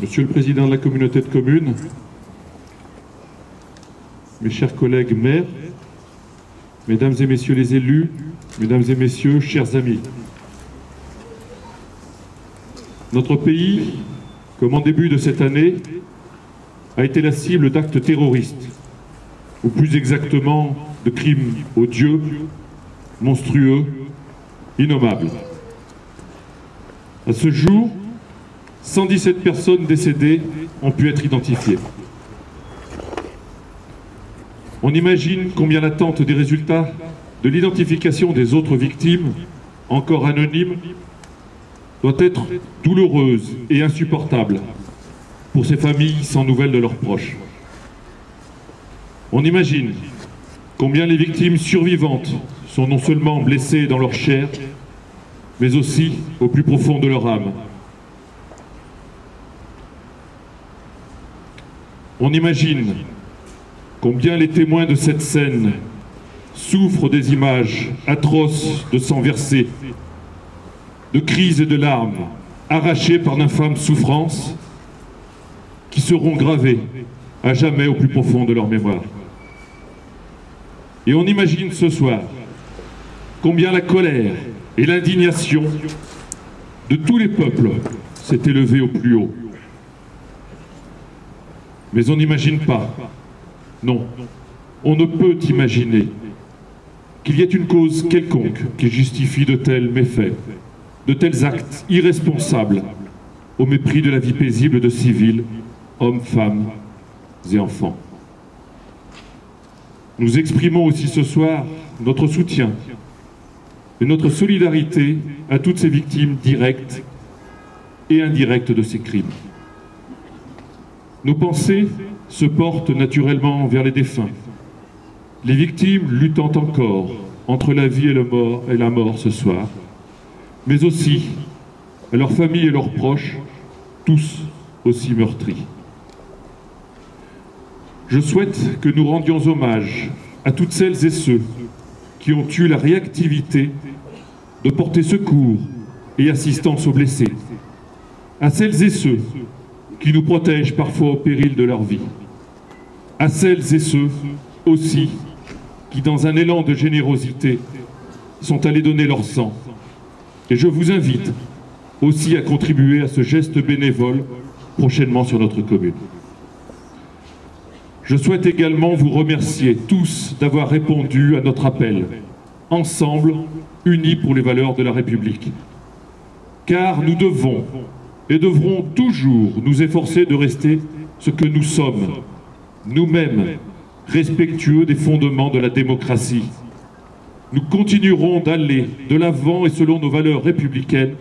Monsieur le Président de la communauté de communes, mes chers collègues maires, Mesdames et Messieurs les élus, Mesdames et Messieurs, chers amis. Notre pays, comme en début de cette année, a été la cible d'actes terroristes, ou plus exactement de crimes odieux, monstrueux, innommables. À ce jour, 117 personnes décédées ont pu être identifiées. On imagine combien l'attente des résultats de l'identification des autres victimes, encore anonymes, doit être douloureuse et insupportable pour ces familles sans nouvelles de leurs proches. On imagine combien les victimes survivantes sont non seulement blessées dans leur chair, mais aussi au plus profond de leur âme. On imagine combien les témoins de cette scène souffrent des images atroces de sang versé, de cris et de larmes arrachés par d'infâmes souffrances qui seront gravées à jamais au plus profond de leur mémoire. Et on imagine ce soir combien la colère et l'indignation de tous les peuples s'est élevée au plus haut. Mais on n'imagine pas, non, on ne peut imaginer qu'il y ait une cause quelconque qui justifie de tels méfaits, de tels actes irresponsables, au mépris de la vie paisible de civils, hommes, femmes et enfants. Nous exprimons aussi ce soir notre soutien et notre solidarité à toutes ces victimes directes et indirectes de ces crimes. Nos pensées se portent naturellement vers les défunts, les victimes luttant encore entre la vie et la mort ce soir, mais aussi à leurs familles et leurs proches, tous aussi meurtris. Je souhaite que nous rendions hommage à toutes celles et ceux qui ont eu la réactivité de porter secours et assistance aux blessés, à celles et ceux qui nous protègent parfois au péril de leur vie, à celles et ceux aussi qui, dans un élan de générosité, sont allés donner leur sang. Et je vous invite aussi à contribuer à ce geste bénévole prochainement sur notre commune. Je souhaite également vous remercier tous d'avoir répondu à notre appel, ensemble, unis pour les valeurs de la République. Car nous devons et devrons toujours nous efforcer de rester ce que nous sommes, nous-mêmes, respectueux des fondements de la démocratie. Nous continuerons d'aller de l'avant et selon nos valeurs républicaines,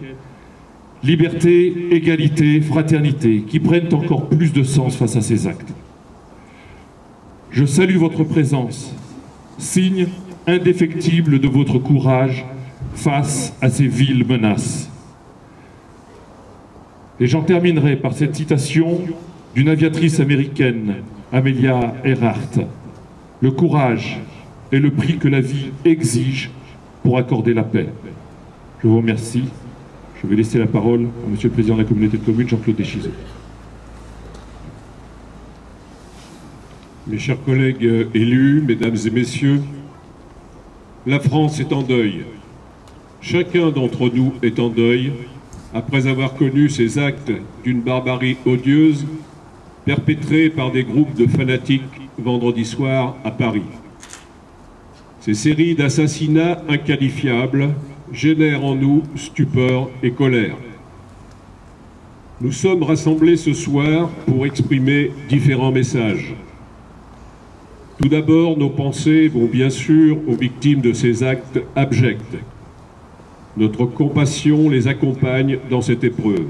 liberté, égalité, fraternité, qui prennent encore plus de sens face à ces actes. Je salue votre présence, signe indéfectible de votre courage face à ces viles menaces. Et j'en terminerai par cette citation d'une aviatrice américaine, Amelia Earhart. Le courage est le prix que la vie exige pour accorder la paix. Je vous remercie. Je vais laisser la parole à Monsieur le Président de la communauté de communes, Jean-Claude Deschizeaux. Mes chers collègues élus, mesdames et messieurs, la France est en deuil. Chacun d'entre nous est en deuil après avoir connu ces actes d'une barbarie odieuse perpétrés par des groupes de fanatiques vendredi soir à Paris. Ces séries d'assassinats inqualifiables génèrent en nous stupeur et colère. Nous sommes rassemblés ce soir pour exprimer différents messages. Tout d'abord, nos pensées vont bien sûr aux victimes de ces actes abjects. Notre compassion les accompagne dans cette épreuve.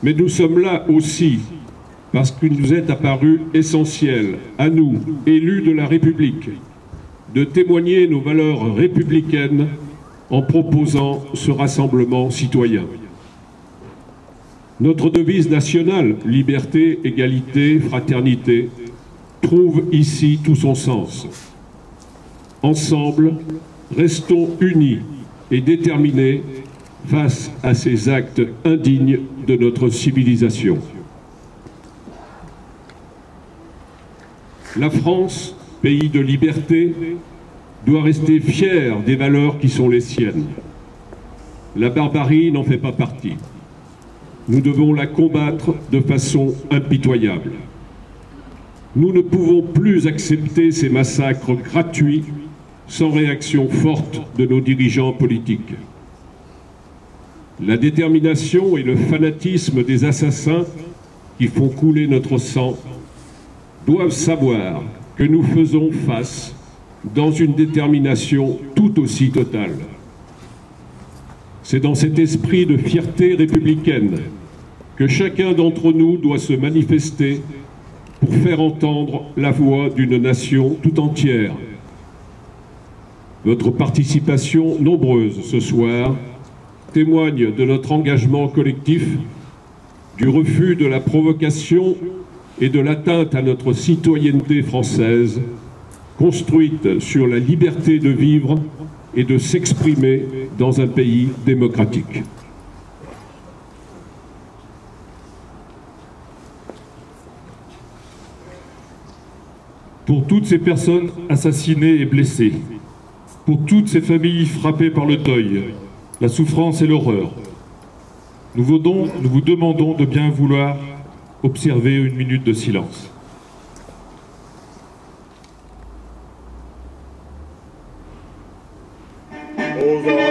Mais nous sommes là aussi parce qu'il nous est apparu essentiel, à nous, élus de la République, de témoigner nos valeurs républicaines en proposant ce rassemblement citoyen. Notre devise nationale, liberté, égalité, fraternité, trouve ici tout son sens. Ensemble, restons unis et déterminés face à ces actes indignes de notre civilisation. La France, pays de liberté, doit rester fière des valeurs qui sont les siennes. La barbarie n'en fait pas partie. Nous devons la combattre de façon impitoyable. Nous ne pouvons plus accepter ces massacres gratuits sans réaction forte de nos dirigeants politiques. La détermination et le fanatisme des assassins qui font couler notre sang doivent savoir que nous faisons face dans une détermination tout aussi totale. C'est dans cet esprit de fierté républicaine que chacun d'entre nous doit se manifester pour faire entendre la voix d'une nation tout entière. Votre participation nombreuse ce soir témoigne de notre engagement collectif, du refus de la provocation et de l'atteinte à notre citoyenneté française, construite sur la liberté de vivre et de s'exprimer dans un pays démocratique. Pour toutes ces personnes assassinées et blessées, pour toutes ces familles frappées par le deuil, la souffrance et l'horreur, nous vous demandons de bien vouloir observer une minute de silence. Aux